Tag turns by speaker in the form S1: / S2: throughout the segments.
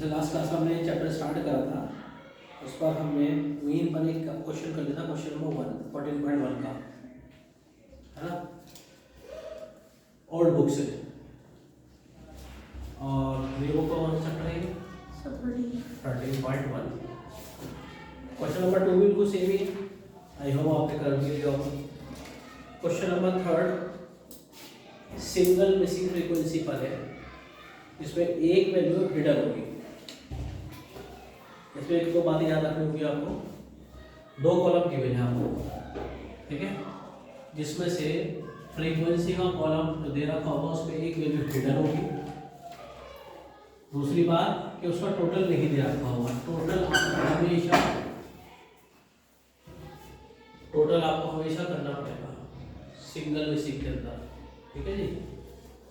S1: जैसे last class में हमने चैप्टर स्टार्ट करा था, उस पर हमने मीन पर एक क्वेश्चन कर लिया था, क्वेश्चन नंबर 1 14.1 का, है ना, ओल्ड बुक से। और ये बुक कौन सा चैप्टर है? 13.1। क्वेश्चन नंबर 2 बिल्कुल सेम ही, आई होप आपने कर लिया होगा। Question number 3 single missing frequency पर है, इसमें एक वैल्यू हिडन होगी। इसमें एक दो बातें याद रखनी होगी आपको। दो कॉलम गिवन है आपको, ठीक है, जिसमें से फ्रीक्वेंसी का कॉलम जो दे रखा होगा उसमें एक वैल्यू हिडन होगी। दूसरी बात कि उसका टोटल नहीं दे रखा होगा। टोटल आपको हमेशा करना पड़ेगा सिंगल मिसिंग के अंदर, ठीक है जी।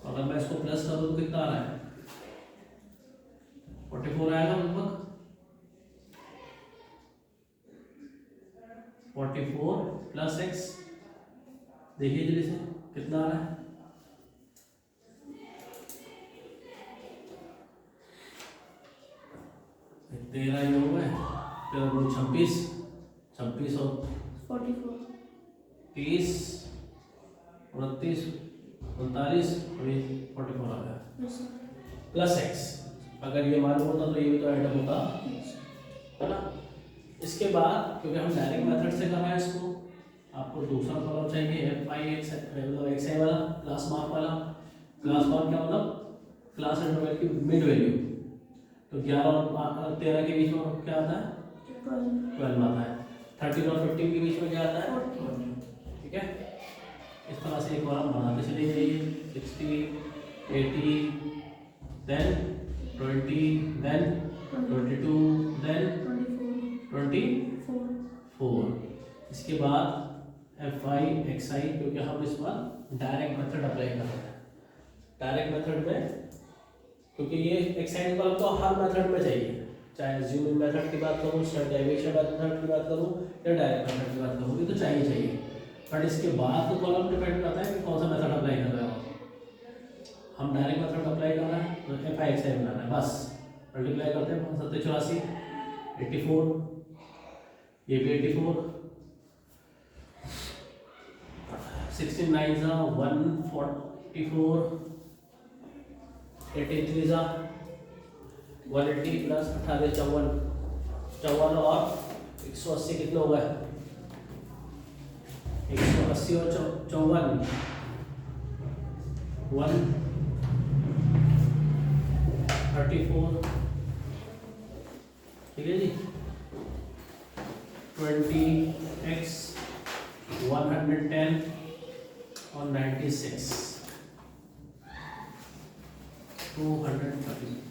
S1: अगर मैं इसको प्लस करूँ तो कितना आ रहा है? 44 आएगा लगभग। 44 प्लस x, देखिए जल्दी से कितना आ रहा है? 13 ही होगा, फिर 26 26 और
S2: 44
S1: 30 29 39 44 आ गया प्लस x। अगर ये मालूम होता तो ये भी तो आइटम होता, है ना। इसके बाद क्योंकि हम डायरेक्ट मेथड से कर रहे हैं इसको, आपको दूसरा कॉलम चाहिए FI मतलब XI वाला, क्लास मार्क वाला। क्लास मार्क क्या मतलब? क्लास इंटरवल की मिड वैल्यू। तो 11 और 13 के बीच में क्या आता है? 12 आता है। 13 और 15 के बीच में क्या आता है? 14, ठीक है। इस तरह से एक कॉलम बनाते चले जाइए। 60 80 देन 20 देन 22 देन 24। इसके बाद FI XI, क्योंकि हम इस बार डायरेक्ट मेथड अप्लाई कर रहे हैं। डायरेक्ट मेथड में क्योंकि ये एक्साइड कॉलम तो हर मेथड में चाहिए, चाहे ज़ूम मेथड की बात करूँ, स्टैंडर्डाइजेशन मेथड की बात करूँ या डायरेक्ट मेथड की बात करूँ, ये तो चाहिए। बट इसके बाद तो कॉलम डिपेंड करता है कि कौन सा मेथड अप्लाई कर रहे हो। हम डायरेक्ट मेथड अप्लाई कर रहे हैं तो FI XI बनाना है, बस मल्टीप्लाई करते हैं। 784 84, ये भी 84, 16 9 144, 83 180 प्लस 18 54 और 180 कितने हो गए? 180 और 54 134, ठीक है जी। 20x 110 और 96 234,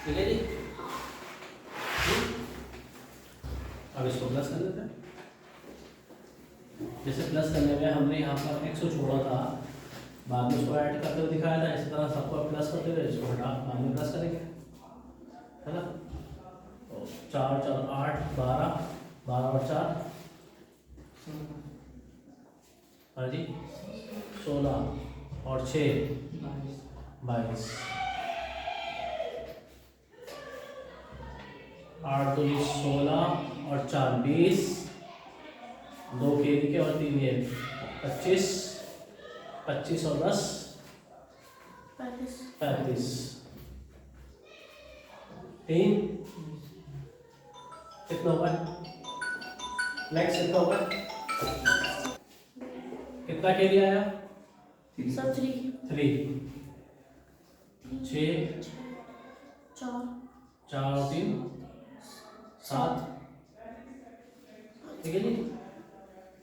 S1: ठीक है जी। अब इसको प्लस कर लेते हैं। जैसे प्लस करने में हमने यहाँ पर x को छोड़ा था, बाद में उसको ऐड करते हुए दिखाया था, इसी तरह सबको प्लस करते हुए इसको हटा बाद में प्लस करेंगे, है ना। तो 4 4 8 12 12 और 4, हाँ जी, 16 और 6 22, 8 2 16 और 4 20, 2 के और 3 ये 25 25 और 10 35, 3 कितना होगा? नेक्स्ट कितना होगा? कितना के लिए आया? 3 6 4 और 3 7, ठीक है जी।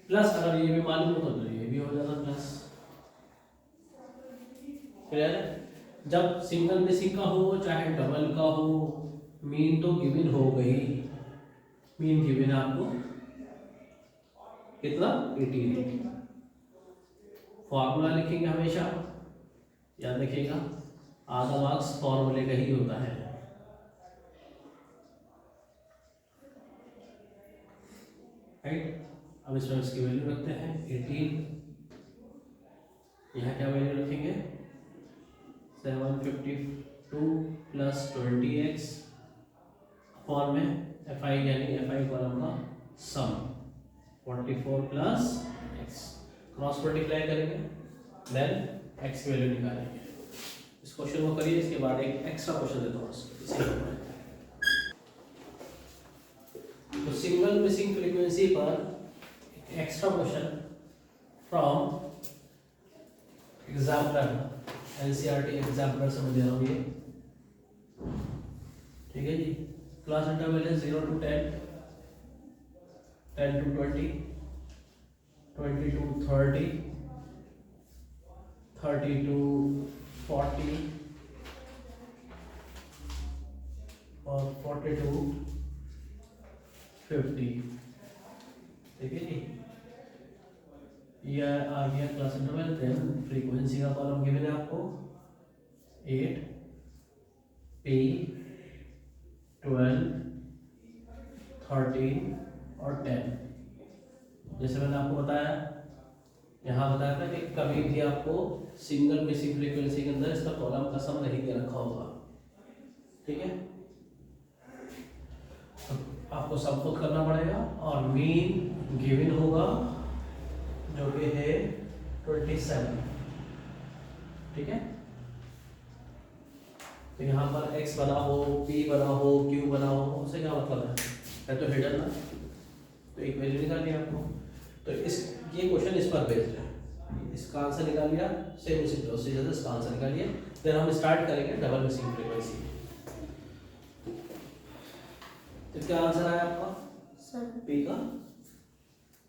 S1: प्लस अगर ये भी मालूम होता तो ये भी हो जाता प्लस, क्लियर है। जब सिंगल मिसिंग का हो चाहे डबल का हो, मीन तो गिवन हो गई। मीन गिवन है आपको कितना? 18। फॉर्मूला लिखेंगे हमेशा, याद रखिएगा, आधा मार्क्स फॉर्मूले का ही होता है। राइट, अब इसमें इसकी वैल्यू रखते हैं 18 यहाँ क्या वैल्यू रखेंगे 752 प्लस 20x अपॉन में fi यानी fi कॉलम का सम 44 प्लस x क्रॉस मल्टीप्लाई करेंगे देन x की वैल्यू निकालेंगे। इस क्वेश्चन को करिए, इसके बाद एक एक्स्ट्रा क्वेश्चन देता हूँ तो सिंगल मिसिंग फ्रीक्वेंसी पर extra question from exemplar NCERT exemplar से मैं दे रहा हूँ ये, ठीक है जी। क्लास इंटरवल है 0 to 10, 10 to 20, 20 to 30, 30 to 40 और 40 to 50, ठीक है जी। यह आ गया क्लास इंटरवल। देन फ्रीक्वेंसी का कॉलम गिवन है आपको 8, P, 12, 13 और 10। जैसे मैंने आपको बताया, यहाँ बताया था कि कभी भी आपको सिंगल मिसिंग फ्रीक्वेंसी के अंदर इसका कॉलम का सम नहीं दे रखा होगा, ठीक है। तो आपको सब खुद करना पड़ेगा और मीन गिवन होगा जो कि है 27, ठीक है। तो यहाँ पर x बना हो, p बना हो, q बना हो, उससे क्या मतलब है तो हिडन ना, तो एक वैल्यू निकालनी है आपको। तो इस ये क्वेश्चन इस पर बेस्ड है, इसका आंसर निकाल लिया, सेम उसी प्रोसीजर से इसका आंसर निकालिए। फिर हम स्टार्ट करेंगे डबल मिसिंग फ्रीक्वेंसी। तो क्या आंसर आया आपका? p का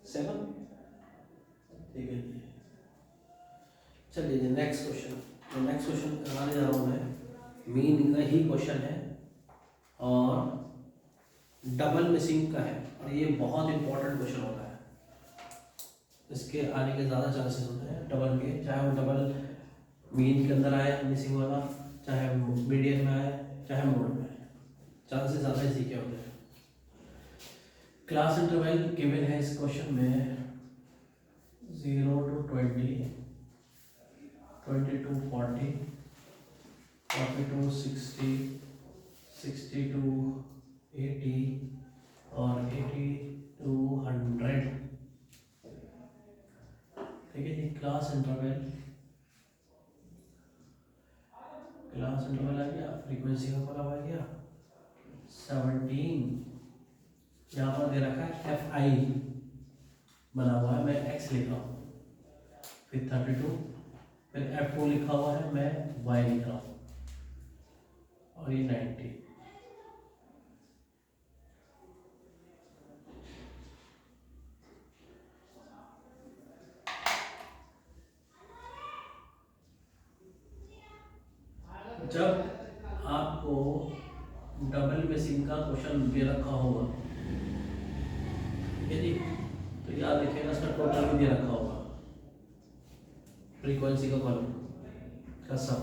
S1: 7, ठीक है। चलिए नेक्स्ट क्वेश्चन। नेक्स्ट क्वेश्चन कराने जा रहा हूँ मैं, मीन का ही क्वेश्चन है और डबल मिसिंग का है, और ये बहुत इंपॉर्टेंट क्वेश्चन होता है। इसके आने के ज़्यादा चांसेस होते हैं डबल के, चाहे वो डबल मीन के अंदर आए मिसिंग वाला, चाहे मीडियन में आए, चाहे मोड में आए, चांसेस ज़्यादा इसी के होते हैं। क्लास इंटरवल गिवन है इस क्वेश्चन में 0 to 20, 20 to 40, 40 to 60, 60 to 80 और 80 to 100, ठीक है जी। क्लास इंटरवल आ गया, फ्रीक्वेंसी का कॉलम आ गया 17। यहाँ पर दे रखा है fi बना हुआ है, मैं x लिख रहा हूँ, फिर 32, फिर f2 लिखा हुआ है, मैं y लिख रहा हूँ, और ये 90। जब आपको डबल मिसिंग का क्वेश्चन दे रखा होगा, ठीक है जी, तो याद रखिएगा इसका टोटल भी दे रखा होगा, फ्रीक्वेंसी का कॉलम का सम,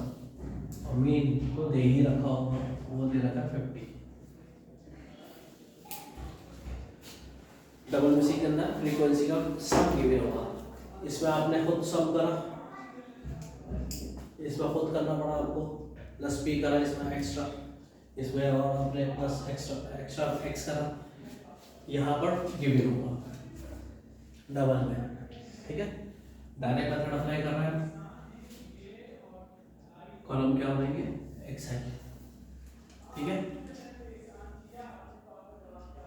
S1: और मीन को दे ही रखा होगा, वो दे रखा है 50। डबल मिसिंग के अंदर फ्रीक्वेंसी का सम गिवन होगा, इसमें आपने खुद सम करा, इसमें खुद करना पड़ा आपको, प्लस p करा इसमें एक्स्ट्रा, इसमें और आपने प्लस एक्स्ट्रा x करा, यहाँ पर गिवन होगा डबल में, ठीक है। डायरेक्ट मेथड अप्लाई कर रहे हैं, कॉलम क्या बनेंगे x है, ठीक है।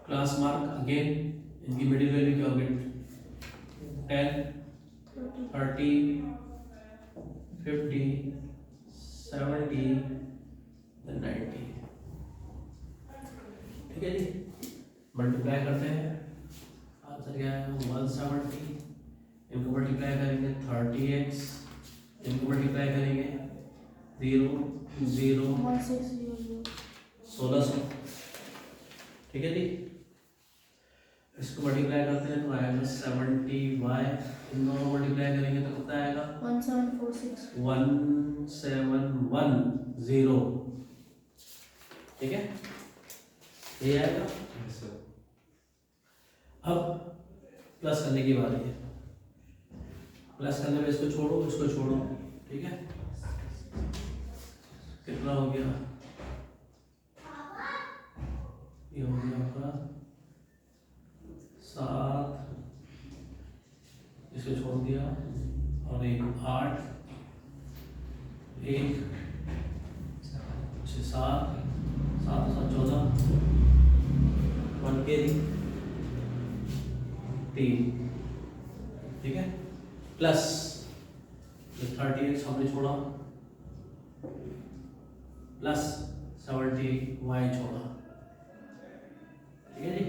S1: क्लास मार्क अगेन, इनकी मिडिल वैल्यू क्या होगी 10, 30, 50, 70, 90, ठीक है जी। मल्टीप्लाई करते हैं, आंसर क्या है 170, इनको मल्टीप्लाई करेंगे 30x, इनको मल्टीप्लाई करेंगे 0, 0, 1600, ठीक है जी। इसको मल्टीप्लाई करते हैं तो आएगा 70y, इन दोनों मल्टीप्लाई करेंगे तो कितना आएगा 1710, ठीक है, ये आएगा। अब प्लस करने की बात है, प्लस करने में इसको छोड़ो, इसको छोड़ो, ठीक है। कितना हो गया, ये हो गया आपका 7, इसको छोड़ दिया, और एक 8, 1 6 7 7 7 14, 1 के 3, ठीक है। प्लस 38 हमने छोड़ा, प्लस 70 y छोड़ा, ठीक है जी।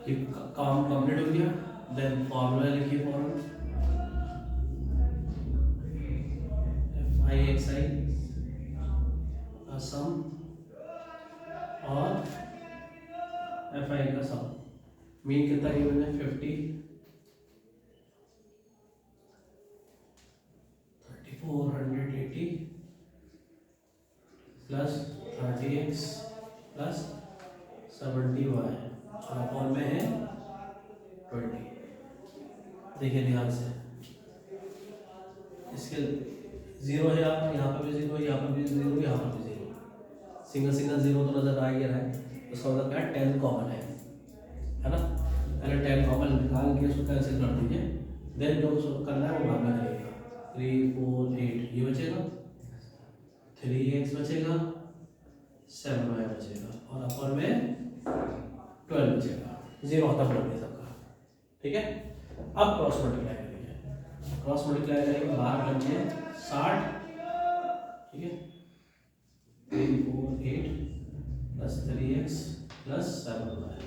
S1: ये काम कंप्लीट हो गया। देन फॉर्मूला लिखिए, फॉर्मूला fi का सम और fi का सम। मीन कितना गिवन है, 50, 3480 प्लस 30x प्लस 70y और अपॉन में है 20। देखिए ध्यान से, इसके 0 है, यहाँ पर भी 0, यहाँ पर भी 0, यहाँ पर भी 0, सिंगल सिंगल 0 तो नजर आ ही रहा है। उसका मतलब क्या है, 10 कॉमन है ना। पहले 10 कॉमन निकाल के उसको कैंसिल कर दीजिए, देन जो करना है वो बाद में करिएगा। 3 4 8 ये बचेगा, 3x बचेगा, 7y बचेगा, और अपर में 12 बचेगा। 0 खत्म कर दिया सबका, ठीक है। अब क्रॉस मल्टीप्लाई करेंगे, क्रॉस मल्टीप्लाई करेंगे, बाहर बनिए 60, ठीक है। 3 4 8 प्लस 3x प्लस 7y,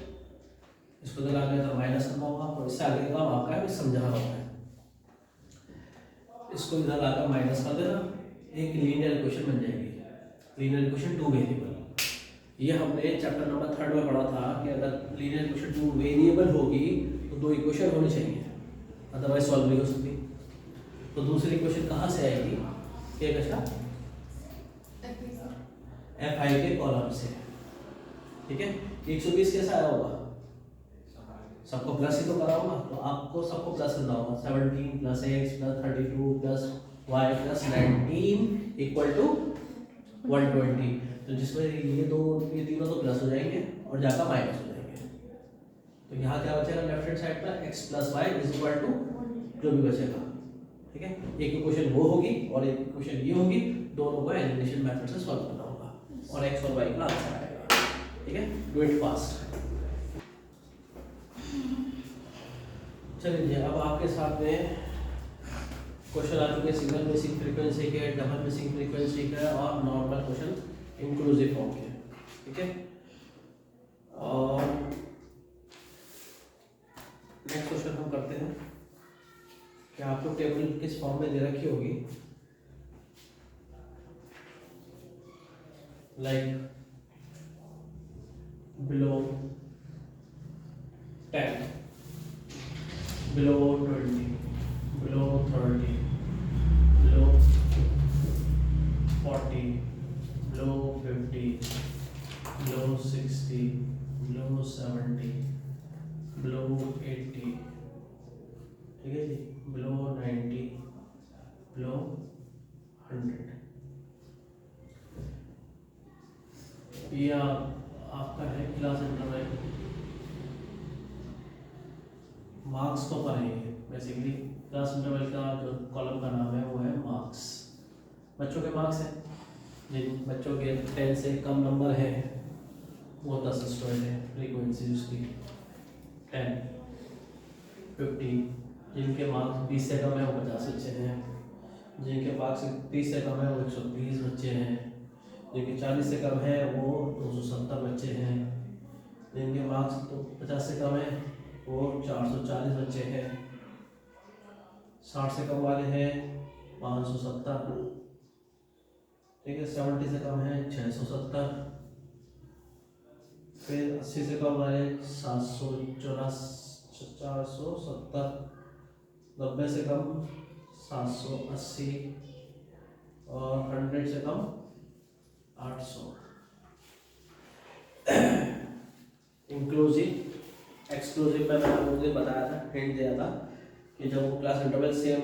S1: इसको तो आगे तो माइनस करना होगा, और इससे आगे का आपका है समझाना होगा। इसको इधर लाकर माइनस कर देना, एक लीनियर इक्वेशन बन जाएगी। लीनियर इक्वेशन 2 वेरिएबल, ये हमने चैप्टर नंबर 3 में पढ़ा था कि अगर लीनियर इक्वेशन 2 वेरिएबल होगी तो 2 इक्वेशन होनी चाहिए, अदरवाइज सॉल्व नहीं हो सकती। तो दूसरी इक्वेशन कहाँ से आएगी, क्या बचा, fi के कॉलम से, ठीक है। 120 कैसा आया होगा, सबको प्लस ही तो करा होगा, तो आपको सबको प्लस करना होगा। 17 plus x plus 32 plus y plus 19 equal to 120। तो जिसमें ये तीनों तो प्लस हो जाएंगे और जाकर माइनस हो जाएंगे। तो यहाँ क्या बचेगा, लेफ्ट हैंड साइड पर x plus y is equal to जो भी बचेगा, ठीक है। एक इक्वेशन वो होगी और एक इक्वेशन ये होगी, दोनों को एलिमिनेशन मेथड से सॉल्व करना होगा और x और y का आंसर आएगा, ठीक है। Do it fast. चलिए अब आपके साथ में क्वेश्चन आ चुके हैं सिंगल मिसिंग फ्रीक्वेंसी के, डबल मिसिंग फ्रीक्वेंसी के और नॉर्मल क्वेश्चन इंक्लूसिव फॉर्म के, ठीक है। और नेक्स्ट क्वेश्चन हम करते हैं कि आपको टेबल किस फॉर्म में दे रखी होगी, like below 10, below 20, below 30, below 40, below 50, below 60, below 70, below 80, ठीक है जी, below 90, below 100। ये आपका है क्लास इंटरवल। मार्क्स तो पढ़ेंगे बेसिकली, क्लास इंटरवल का जो कॉलम का नाम है वो है मार्क्स। बच्चों के मार्क्स हैं, जिन बच्चों के 10 से कम नंबर है वो 10 स्टूडेंट है, फ्रीक्वेंसी उसकी 10 50, जिनके मार्क्स 20 से कम है वो 50 बच्चे हैं, जिनके मार्क्स 30 से कम है वो 130 बच्चे हैं, जिनके 40 से कम है वो 270 बच्चे हैं, जिनके मार्क्स तो 50 से कम है वो 440 बच्चे हैं, 60 से कम वाले हैं 570, ठीक है। 70 से कम है 670, फिर 80 से कम वाले 470, 90 से कम 780 और 100 से कम 800। इंक्लूसिव एक्सक्लूसिव में मैंने आपको बताया था, हिंट दिया था कि जब वो क्लास इंटरवल सेम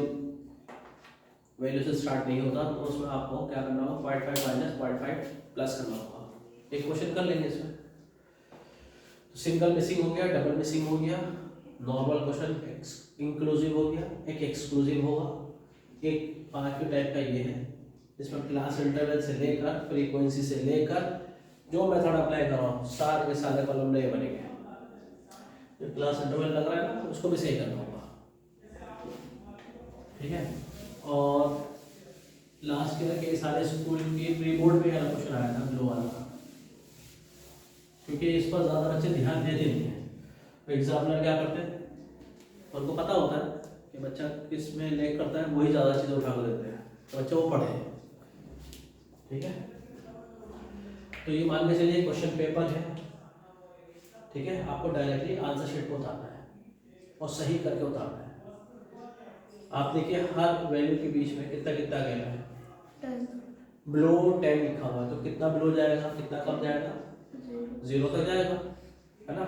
S1: वैल्यू से स्टार्ट नहीं होता तो उसमें आपको क्या करना होगा, 0.5 माइनस 0.5 प्लस करना होगा। एक क्वेश्चन कर लेंगे इसमें। तो सिंगल मिसिंग हो गया, डबल मिसिंग हो गया, नॉर्मल क्वेश्चन इंक्लूसिव हो गया, एक एक्सक्लूसिव होगा, एक पांचवी टाइप का ये है जिसमें क्लास इंटरवल से लेकर फ्रीक्वेंसी से लेकर जो मेथड अप्लाई कर रहा हूँ सारे के सारे कॉलम नए बनेंगे। जो क्लास इंटरवल लग रहा है ना उसको भी सही करना होगा, ठीक है। और लास्ट ईयर के सारे स्कूल की प्री बोर्ड में वाला क्वेश्चन आया था ग्लो वाला, क्योंकि इस पर ज़्यादा बच्चे ध्यान देते नहीं हैं। तो एग्जामिनर क्या करते हैं, उनको पता होता है कि बच्चा किस में लैग करता है, वही ज़्यादा चीज़ें उठा कर देते हैं तो बच्चा वो पढ़े, ठीक है। तो ये मान के चलिए क्वेश्चन पेपर है, ठीक है। आपको डायरेक्टली आंसर शीट पर उतारना है और सही करके उतारना है। आप देखिए हर वैल्यू के बीच में कितना कितना गैप है, 10 बिलो 10 लिखा हुआ है तो कितना बिलो जाएगा, कितना कम जाएगा, 0 तक जाएगा, है ना।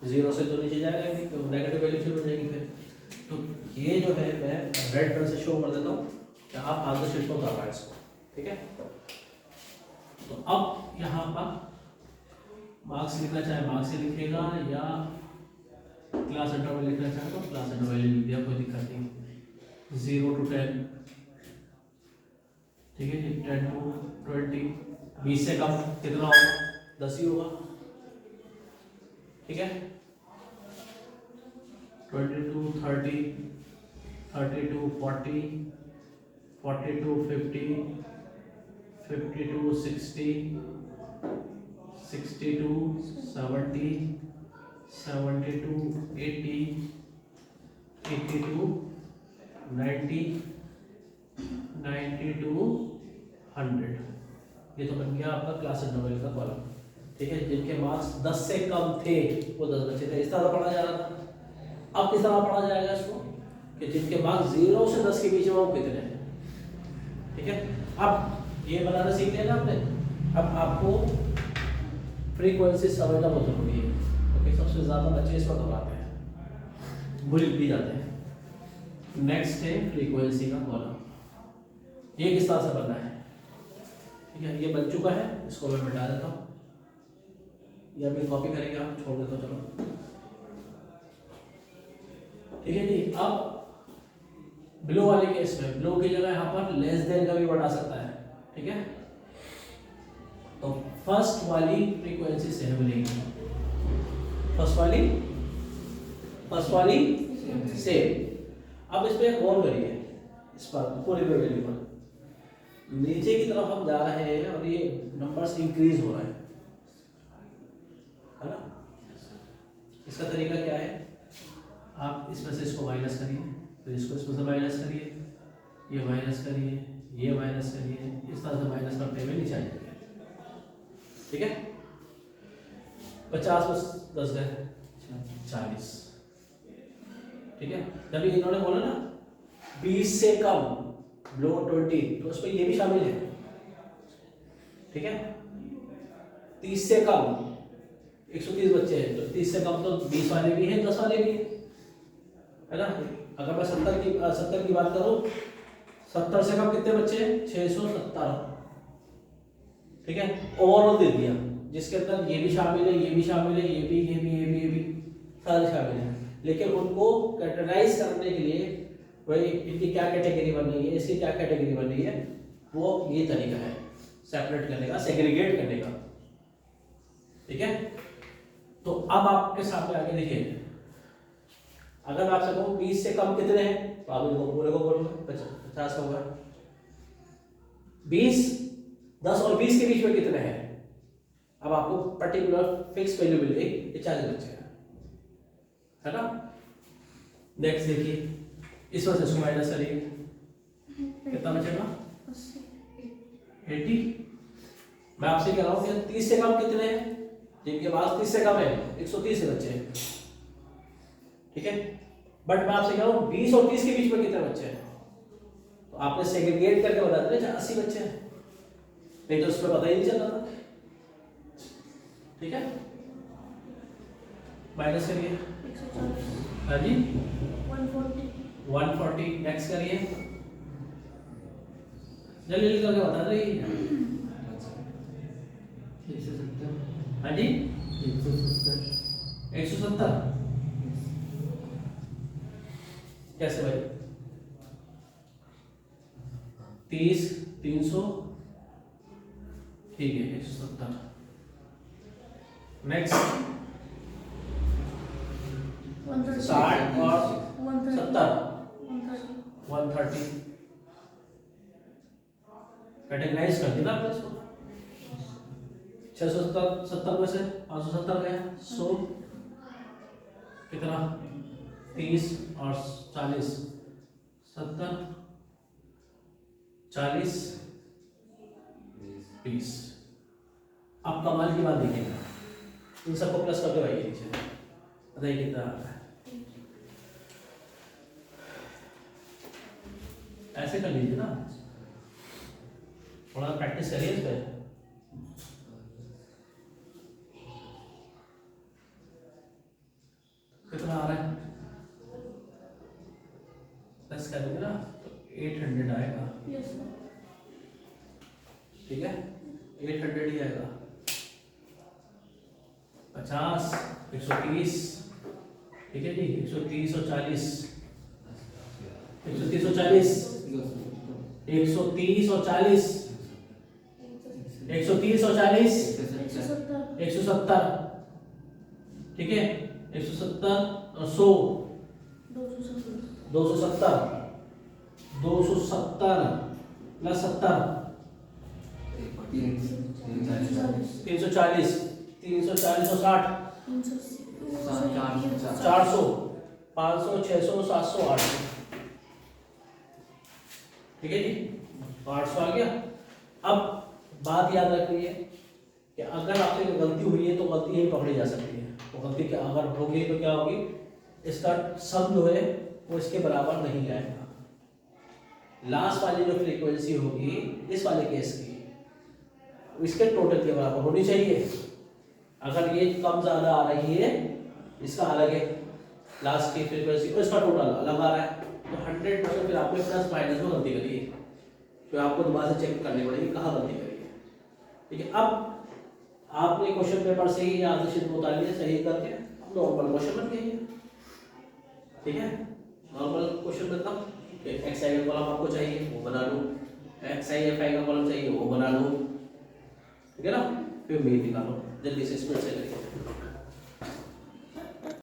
S1: 0 से तो नीचे जाएगा नहीं तो नेगेटिव वैल्यू शुरू हो जाएगी फिर। तो ये जो है मैं रेड पेन से शो कर देता हूँ कि आप आंसर शीट पर उतारना है इसको, ठीक है। तो अब यहाँ पर मार्क्स लिखना चाहे मार्क्स से लिखेगा या क्लास इंटरवल लिखना चाहे तो क्लास इंटरवल लिख दिया, कोई दिक्कत नहीं। 0 to 10, ठीक है जी, 10 to 20, 20 से कम कितना होगा, 10 ही होगा, ठीक है। 20 to 30, 30 to 40, 40 to 50, 50 to 60, 60 to 70, 70 to 80, 80 to 90, 90 to 100। ये तो बन गया आपका क्लास इंटरवल का कॉलम, ठीक है। जिनके मार्क्स 10 से कम थे वो 10 बच्चे थे, इस तरह पढ़ा जा रहा था। अब किस तरह पढ़ा जाएगा इसको कि जिनके मार्क्स 0 से 10 के बीच में वो कितने हैं, ठीक है। अब ये बनाना सीख लिया ना आपने, अब आपको फ्रीक्वेंसी समझना बहुत जरूरी है, क्योंकि सबसे ज़्यादा बच्चे इस वक्त घबराते हैं, भूल भी जाते हैं। नेक्स्ट है फ्रीक्वेंसी का कॉलम, ये किस तरह से बनना है, ठीक है। ये बन चुका है, इसको मैं मिटा देता हूँ, या भी कॉपी करेंगे आप, छोड़ देता हूँ, चलो, ठीक है जी। अब बिलो वाले केस में बिलो की जगह यहाँ पर लेस देन का भी बढ़ा सकता है, ठीक है। तो फर्स्ट वाली फ्रीक्वेंसी से हम लेंगे, फर्स्ट वाली से। अब इस पे कॉल करिए, इस पर पूरे वैल्यू पर नीचे की तरफ हम जा रहे हैं और ये नंबर्स इंक्रीज हो रहा है ना। इसका तरीका क्या है, आप इसमें से इसको माइनस करिए, फिर इसको इसमें से माइनस करिए, ये माइनस करिए, ये माइनस करिए, इस तरह से माइनस करते हुए नीचे आइए, ठीक है। 50 प्लस 10 गए 40, ठीक है। जब इन्होंने बोला ना 20 से कम बिलो 20 तो उसमें ये भी शामिल है, ठीक है। 30 से कम 130 बच्चे हैं तो 30 से कम तो 20 वाले भी हैं, 10 वाले भी हैं, है ना। अगर मैं 70 की बात करूं, 70 से कम कितने बच्चे हैं, 670, ठीक है। ओवरऑल दे दिया जिसके अंदर ये भी शामिल है, ये भी शामिल है, ये भी सारे शामिल हैं। लेकिन उनको कैटेगराइज करने के लिए भाई इनकी क्या कैटेगरी बन रही है, इसकी क्या कैटेगरी बन रही है, वो ये तरीका है सेपरेट करने का, सेग्रीगेट करने का, ठीक है। तो अब आपके सामने आगे देखिए, अगर मैं आपसे कहूँ 20 से कम कितने हैं तो आप इनको पूरे को बोलोगे 50 का होगा। 20, 10 और 20 के बीच में कितने हैं, अब आपको पर्टिकुलर फिक्स वैल्यू मिल गई, ये 40 बच्चे हैं, है ना। नेक्स्ट देखिए, इस वजह से माइनस करिए, कितना बचेगा 80। मैं आपसे कह रहा हूँ कि 30 से कम कितने हैं, जिनके पास 30 से कम है 130 बच्चे हैं, ठीक है। बट मैं आपसे कह रहा हूँ 20 और 30 के बीच में कितने बच्चे हैं, तो आपने सेग्रीगेट करके बता दिया 80 बच्चे हैं, नहीं तो उसमें पता ही नहीं चल रहा था, ठीक है। माइनस करिए, हाँ जी 140 नेक्स्ट करिए, जल्दी जल्दी करके बता दो।
S2: 170।
S1: हाँ जी
S2: 170।
S1: 170 कैसे भाई? 30 300 ठीक है 170। नेक्स्ट 60 और 70 130 कैटेगराइज कर दिया आपने इसको। 670 में से 570 गया 100 कितना 30 और 40 70 40 20। अब कमाल की बात देखिएगा, इन सबको प्लस करके भाई नीचे बताइए कितना आता है। ऐसे कर लीजिए ना, थोड़ा प्रैक्टिस करिए इस पर। कितना आ रहा है प्लस करेंगे ना तो 800 आएगा। ठीक है 800 ही आएगा। 50 130 ठीक है जी 130 और 40 130 और 40 130 और 40 130 और 40 170 ठीक है 170 और 100 270 प्लस 70 340 340 और 60 400 500 600 700 800 ठीक है जी 800 आ गया। अब बात याद रखिए कि अगर आपसे कोई गलती हुई है तो गलती यही पकड़ी जा सकती है। तो गलती क्या अगर होगी तो क्या होगी, इसका सम जो है वो इसके बराबर नहीं आएगा। लास्ट वाली जो फ्रीक्वेंसी होगी इस वाले केस की इसके टोटल के बराबर होनी चाहिए। अगर ये कम ज्यादा आ रही है इसका अलग है लास्ट की फ्रीक्वेंसी और इसका टोटल अलग आ रहा है तो 100% फिर आपने प्लस माइनस में गलती करी है, फिर आपको दोबारा से चेक करनी पड़ेगी कहाँ गलती करी है। ठीक है अब आपने क्वेश्चन पेपर से ही आंसर शीट में उतारिए सही करके नॉर्मल क्वेश्चन बन गई है। ठीक है नॉर्मल क्वेश्चन मतलब एक्स आई का कॉलम आपको चाहिए वो बना लो, एक्स आई एफ आई का कॉलम चाहिए वो बना लो। ठीक है ना, फिर मीन निकालो जल्दी से स्पीड से करिए।